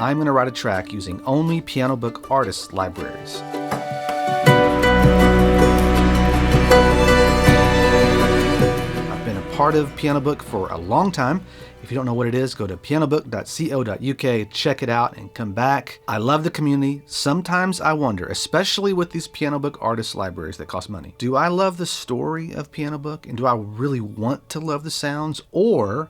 I'm going to write a track using ONLY Pianobook Artists Libraries. I've been a part of Pianobook for a long time. If you don't know what it is, go to pianobook.co.uk, check it out, and come back. I love the community. Sometimes I wonder, especially with these Pianobook Artists Libraries that cost money, do I love the story of Pianobook, and do I really want to love the sounds, or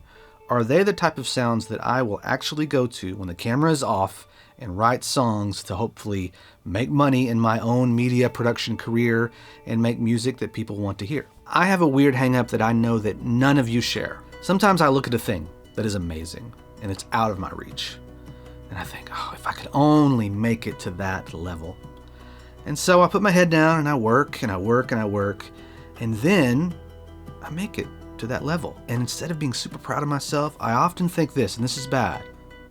are they the type of sounds that I will actually go to when the camera is off and write songs to hopefully make money in my own media production career and make music that people want to hear? I have a weird hang-up that I know that none of you share. Sometimes I look at a thing that is amazing and it's out of my reach, and I think, oh, if I could only make it to that level. And so I put my head down and I work and I work and I work, and then I make it to that level. And instead of being super proud of myself, I often think this, and this is bad,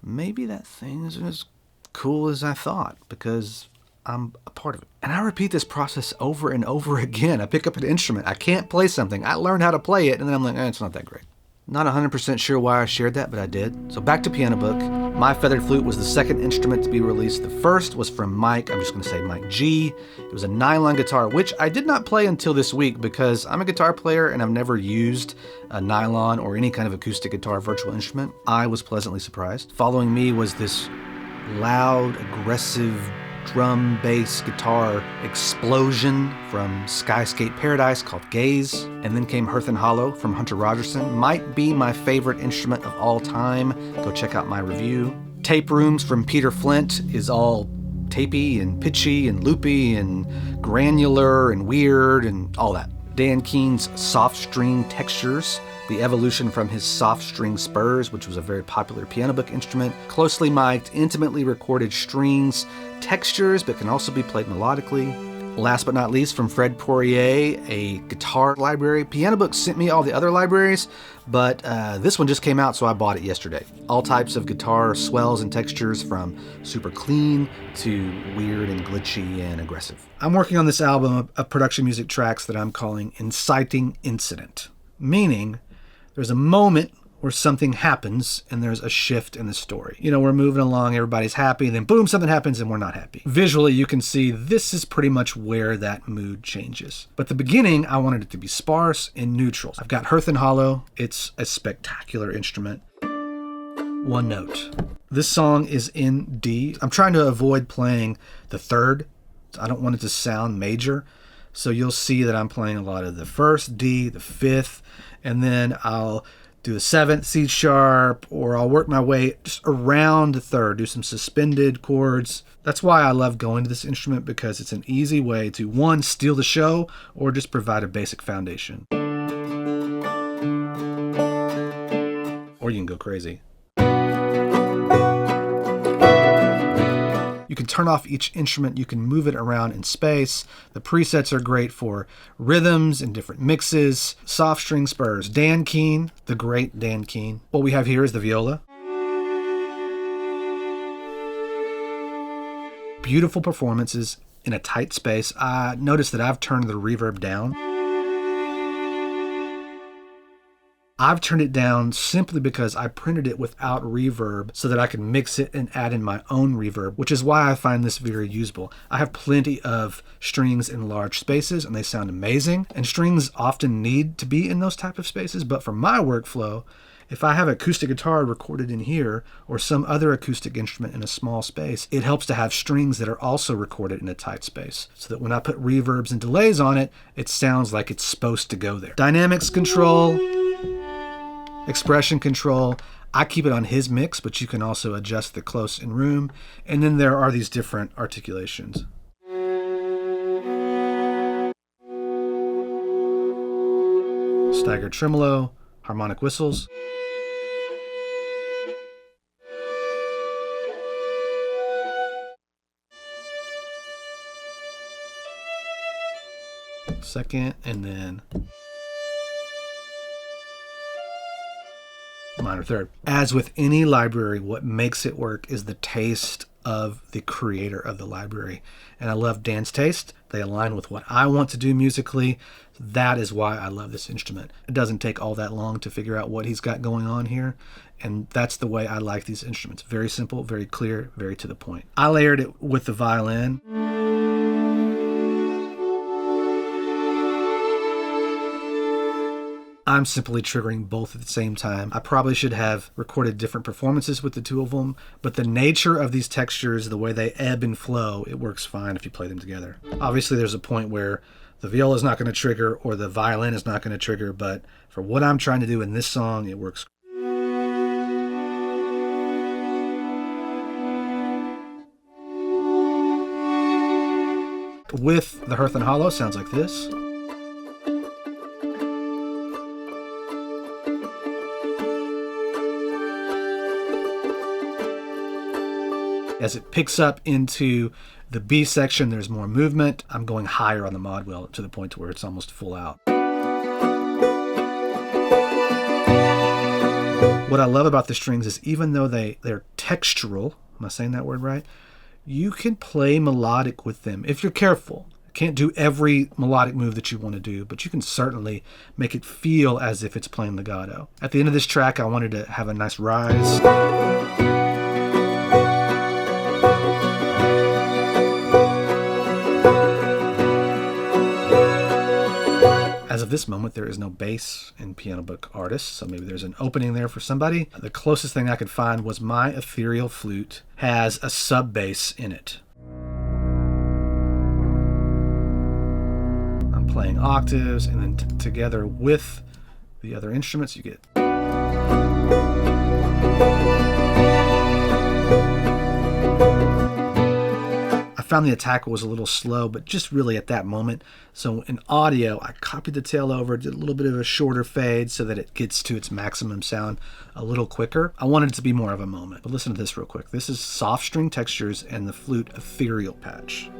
maybe that thing isn't as cool as I thought because I'm a part of it. And I repeat this process over and over again. I pick up an instrument, I can't play something, I learn how to play it, and then I'm like, it's not that great. Not 100% sure why I shared that, but I did. So back to Pianobook. My feathered flute was the second instrument to be released. The first was from Mike, I'm just gonna say Mike G. It was a nylon guitar, which I did not play until this week because I'm a guitar player and I've never used a nylon or any kind of acoustic guitar virtual instrument. I was pleasantly surprised. Following me was this loud, aggressive, drum, bass, guitar explosion from Skyscape Paradise called Gaze. And then came Hearth and Hollow from Hunter Rogerson. Might be my favorite instrument of all time. Go check out my review. Tape Rooms from Peter Flint is all tapey and pitchy and loopy and granular and weird and all that. Dan Keen's Soft String Textures, the evolution from his soft string spurs, which was a very popular Pianobook instrument. Closely mic'd, intimately recorded strings, textures, but can also be played melodically. Last but not least, from Fred Poirier, a guitar library. Pianobook sent me all the other libraries, but this one just came out, so I bought it yesterday. All types of guitar swells and textures, from super clean to weird and glitchy and aggressive. I'm working on this album of production music tracks that I'm calling Inciting Incident, meaning there's a moment where something happens and there's a shift in the story. You know, we're moving along, everybody's happy, and then boom, something happens and we're not happy. Visually, you can see this is pretty much where that mood changes. But the beginning, I wanted it to be sparse and neutral. I've got Hearth and Hollow. It's a spectacular instrument. One note. This song is in D. I'm trying to avoid playing the third. I don't want it to sound major. So you'll see that I'm playing a lot of the first D, the fifth, and then I'll do the seventh, C sharp, or I'll work my way just around the third, do some suspended chords. That's why I love going to this instrument, because it's an easy way to, one, steal the show, or just provide a basic foundation. Or you can go crazy. You can turn off each instrument, you can move it around in space. The presets are great for rhythms and different mixes. Soft string spurs, Dan Keen, the great Dan Keen. What we have here is the viola. Beautiful performances in a tight space. Notice that I've turned the reverb down. I've turned it down simply because I printed it without reverb so that I can mix it and add in my own reverb, which is why I find this very usable. I have plenty of strings in large spaces and they sound amazing, and strings often need to be in those type of spaces, but for my workflow, if I have acoustic guitar recorded in here or some other acoustic instrument in a small space, it helps to have strings that are also recorded in a tight space so that when I put reverbs and delays on it, it sounds like it's supposed to go there. Dynamics control, expression control, I keep it on his mix, but you can also adjust the close and room. And then there are these different articulations. Staggered tremolo, harmonic whistles. Second, and then minor third. As with any library, what makes it work is the taste of the creator of the library. And I love Dan's taste. They align with what I want to do musically. That is why I love this instrument. It doesn't take all that long to figure out what he's got going on here. And that's the way I like these instruments. Very simple, very clear, very to the point. I layered it with the violin. I'm simply triggering both at the same time. I probably should have recorded different performances with the two of them, but the nature of these textures, the way they ebb and flow, it works fine if you play them together. Obviously, there's a point where the viola is not going to trigger or the violin is not going to trigger, but for what I'm trying to do in this song, it works. With the Hearth and Hollow, sounds like this. As it picks up into the B section, there's more movement. I'm going higher on the mod wheel to the point to where it's almost full out. What I love about the strings is even though they're textural, am I saying that word right? You can play melodic with them if you're careful. You can't do every melodic move that you want to do, but you can certainly make it feel as if it's playing legato. At the end of this track, I wanted to have a nice rise. As of this moment, there is no bass in Piano Book Artists, so maybe there's an opening there for somebody. The closest thing I could find was my ethereal flute has a sub bass in it. I'm playing octaves, and then together with the other instruments, you get. I found the attack was a little slow, but just really at that moment. So in audio, I copied the tail over, did a little bit of a shorter fade so that it gets to its maximum sound a little quicker. I wanted it to be more of a moment, but listen to this real quick. This is soft string textures and the flute ethereal patch.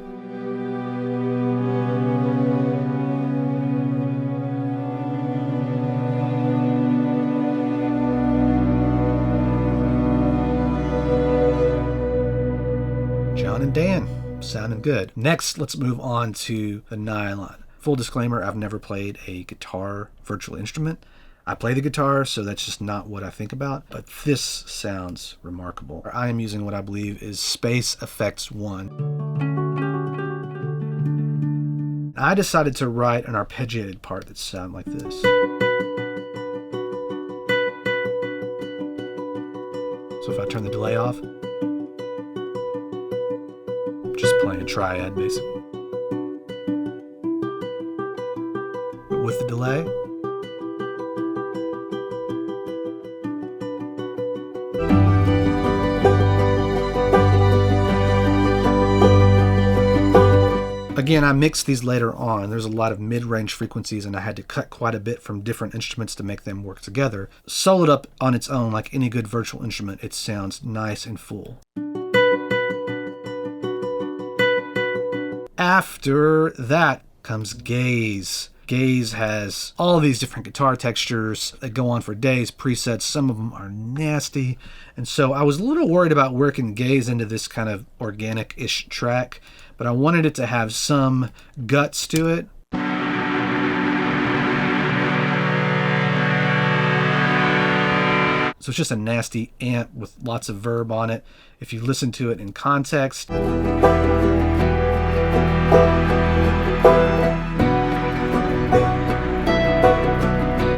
John and Dan. Sounding good. Next, let's move on to the nylon. Full disclaimer, I've never played a guitar virtual instrument. I play the guitar, so that's just not what I think about, but this sounds remarkable. I am using what I believe is Space Effects 1. I decided to write an arpeggiated part that sounds like this. So if I turn the delay off, just playing a triad basically. But with the delay, again, I mixed these later on. There's a lot of mid-range frequencies and I had to cut quite a bit from different instruments to make them work together. Soloed up on its own, like any good virtual instrument, it sounds nice and full. After that comes Gaze. Gaze has all these different guitar textures that go on for days, presets. Some of them are nasty. And so I was a little worried about working Gaze into this kind of organic-ish track, but I wanted it to have some guts to it. So it's just a nasty amp with lots of verb on it. If you listen to it in context,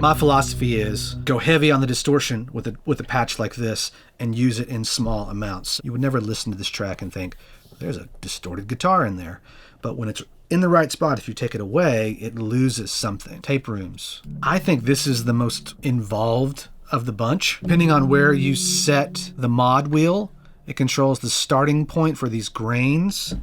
my philosophy is go heavy on the distortion with a patch like this and use it in small amounts. You would never listen to this track and think, there's a distorted guitar in there. But when it's in the right spot, if you take it away, it loses something. Tape rooms. I think this is the most involved of the bunch. Depending on where you set the mod wheel, it controls the starting point for these grains.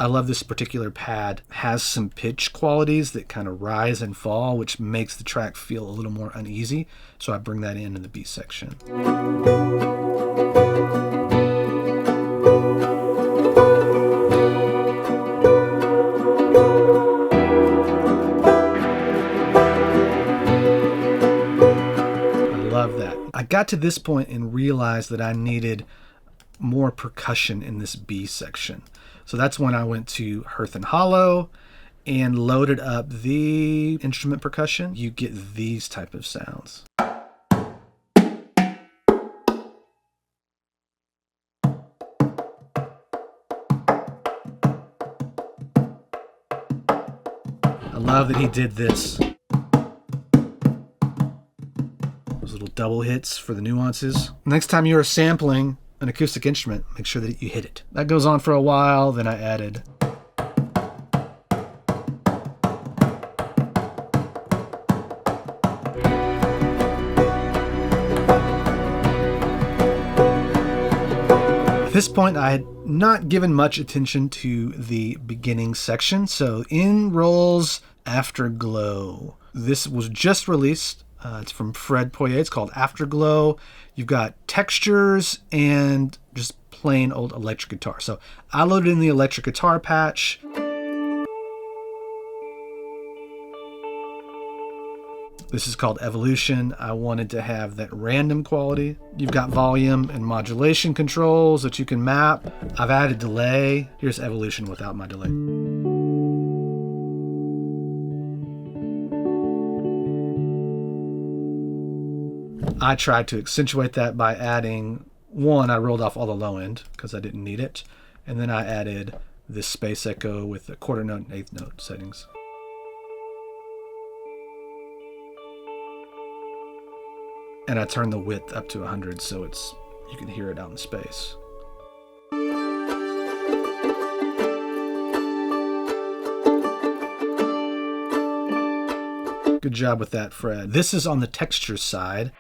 I love this particular pad. It has some pitch qualities that kind of rise and fall, which makes the track feel a little more uneasy. So I bring that in the B section. I got to this point and realized that I needed more percussion in this B section. So that's when I went to Hearth and Hollow and loaded up the instrument percussion. You get these type of sounds. I love that he did this. Those little double hits for the nuances. Next time you are sampling an acoustic instrument, make sure that you hit it. That goes on for a while, then I added At this point, I had not given much attention to the beginning section, so in rolls Afterglow. This was just released. It's from Fred Poirier. It's called Afterglow. You've got textures and just plain old electric guitar. So I loaded in the electric guitar patch. This is called Evolution. I wanted to have that random quality. You've got volume and modulation controls that you can map. I've added delay. Here's Evolution without my delay. I tried to accentuate that by adding one. I rolled off all the low end because I didn't need it. And then I added this space echo with the quarter note and eighth note settings. And I turned the width up to 100 so you can hear it out in space. Good job with that, Fred. This is on the texture side.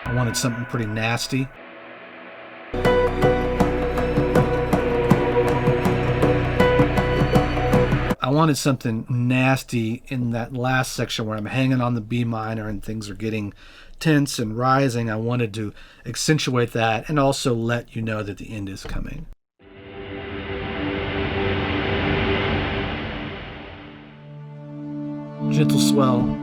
I wanted something pretty nasty. I wanted something nasty in that last section where I'm hanging on the B minor and things are getting tense and rising. I wanted to accentuate that and also let you know that the end is coming. Gentle swell.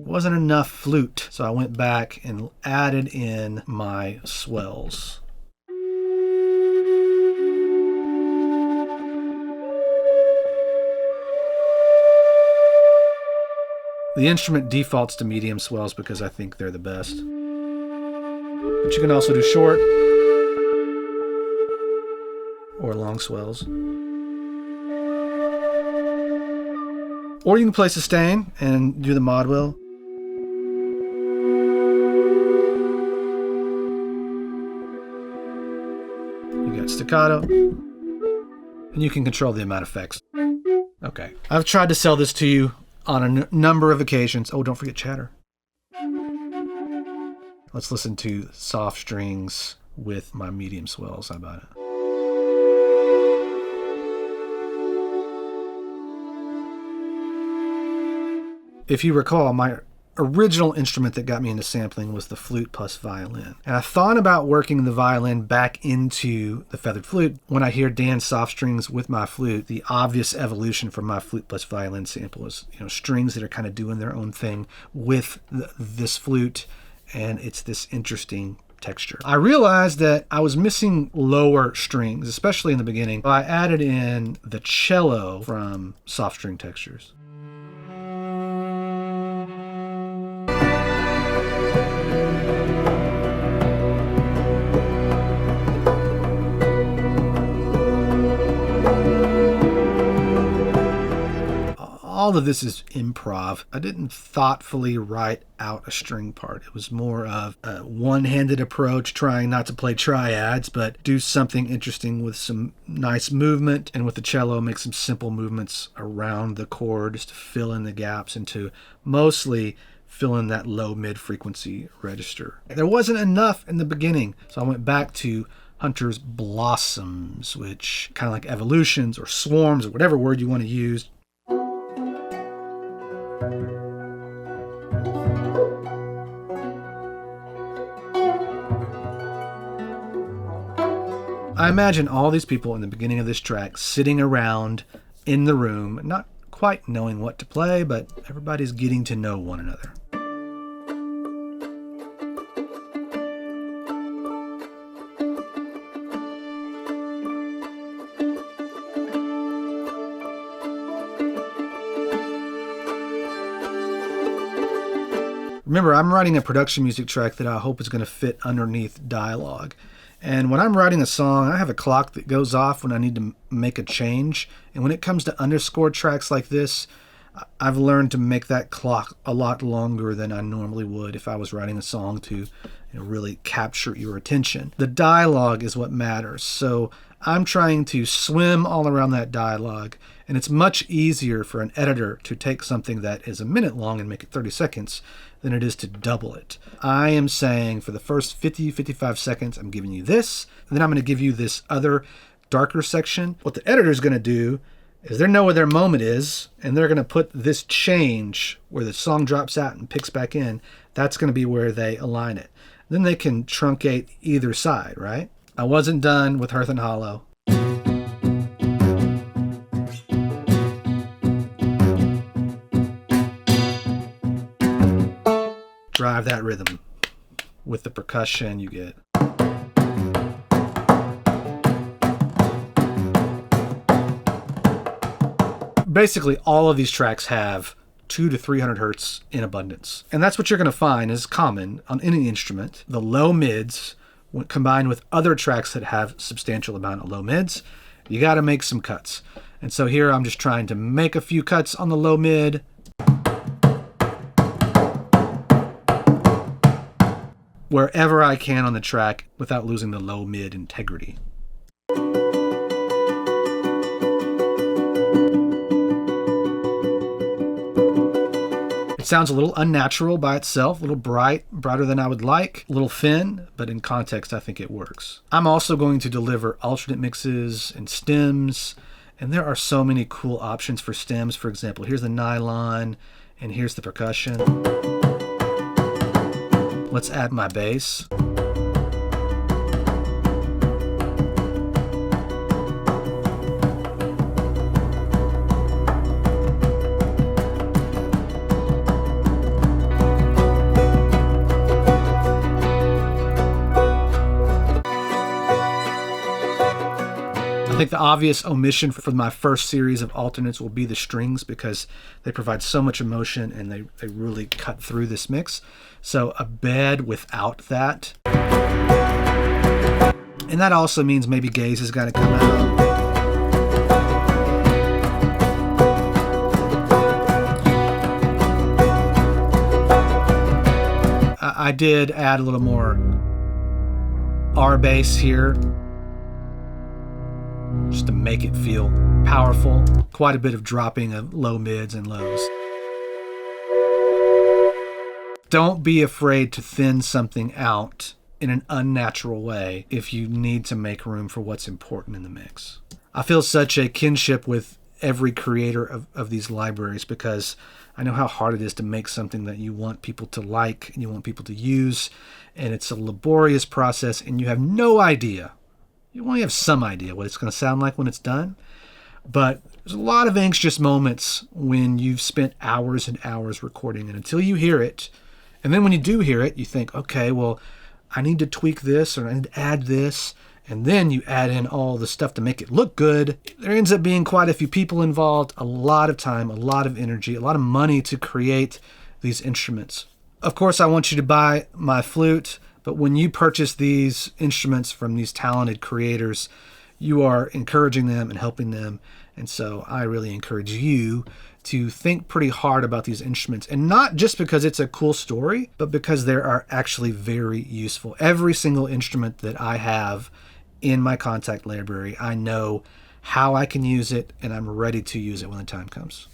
Wasn't enough flute, so I went back and added in my swells. The instrument defaults to medium swells because I think they're the best. But you can also do short or long swells. Or you can play sustain and do the mod wheel. You got staccato. And you can control the amount of effects. Okay. I've tried to sell this to you on a number of occasions. Oh, don't forget chatter. Let's listen to soft strings with my medium swells. How about it? If you recall, my original instrument that got me into sampling was the flute plus violin. And I thought about working the violin back into the feathered flute. When I hear Dan's soft strings with my flute, the obvious evolution from my flute plus violin sample is, strings that are kind of doing their own thing with this flute. And it's this interesting texture. I realized that I was missing lower strings, especially in the beginning. I added in the cello from soft string textures. All of this is improv. I didn't thoughtfully write out a string part. It was more of a one-handed approach, trying not to play triads, but do something interesting with some nice movement, and with the cello, make some simple movements around the chord just to fill in the gaps and to mostly fill in that low mid-frequency register. There wasn't enough in the beginning, so I went back to Hunter's Blossoms, which kind of like evolutions or swarms or whatever word you want to use. I imagine all these people in the beginning of this track sitting around in the room, not quite knowing what to play, but everybody's getting to know one another. Remember, I'm writing a production music track that I hope is going to fit underneath dialogue. And when I'm writing a song, I have a clock that goes off when I need to make a change. And when it comes to underscore tracks like this, I've learned to make that clock a lot longer than I normally would if I was writing a song to really capture your attention. The dialogue is what matters. So I'm trying to swim all around that dialogue. And it's much easier for an editor to take something that is a minute long and make it 30 seconds than it is to double it. I am saying for the first 55 seconds, I'm giving you this, and then I'm going to give you this other darker section. What the editor is going to do is they know where their moment is, and they're going to put this change where the song drops out and picks back in. That's going to be where they align it. Then they can truncate either side, right? I wasn't done with Hearth and Hollow. Drive that rhythm with the percussion you get. Basically, all of these tracks have 200 to 300 hertz in abundance. And that's what you're going to find is common on any instrument. The low mids, when combined with other tracks that have substantial amount of low mids, you got to make some cuts. And so here I'm just trying to make a few cuts on the low mid. Wherever I can on the track without losing the low mid integrity. It sounds a little unnatural by itself, a little brighter than I would like, a little thin, but in context I think it works. I'm also going to deliver alternate mixes and stems, and there are so many cool options for stems. For example, here's the nylon and here's the percussion. Let's add my bass. I think the obvious omission for my first series of alternates will be the strings because they provide so much emotion and they really cut through this mix. So a bed without that. And that also means maybe gaze has got to come out. I did add a little more R bass here, just to make it feel powerful. Quite a bit of dropping of low mids and lows. Don't be afraid to thin something out in an unnatural way if you need to make room for what's important in the mix. I feel such a kinship with every creator of these libraries because I know how hard it is to make something that you want people to like and you want people to use, and it's a laborious process and you have no idea. You only have some idea what it's going to sound like when it's done, but there's a lot of anxious moments when you've spent hours and hours recording, and until you hear it, and then when you do hear it, you think, okay, well, I need to tweak this or I need to add this, and then you add in all the stuff to make it look good. There ends up being quite a few people involved, a lot of time, a lot of energy, a lot of money to create these instruments. Of course, I want you to buy my flute, but when you purchase these instruments from these talented creators, you are encouraging them and helping them. And so I really encourage you to think pretty hard about these instruments, and not just because it's a cool story, but because they are actually very useful. Every single instrument that I have in my contact library, I know how I can use it, and I'm ready to use it when the time comes.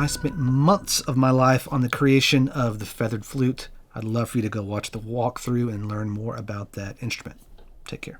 I spent months of my life on the creation of the feathered flute. I'd love for you to go watch the walkthrough and learn more about that instrument. Take care.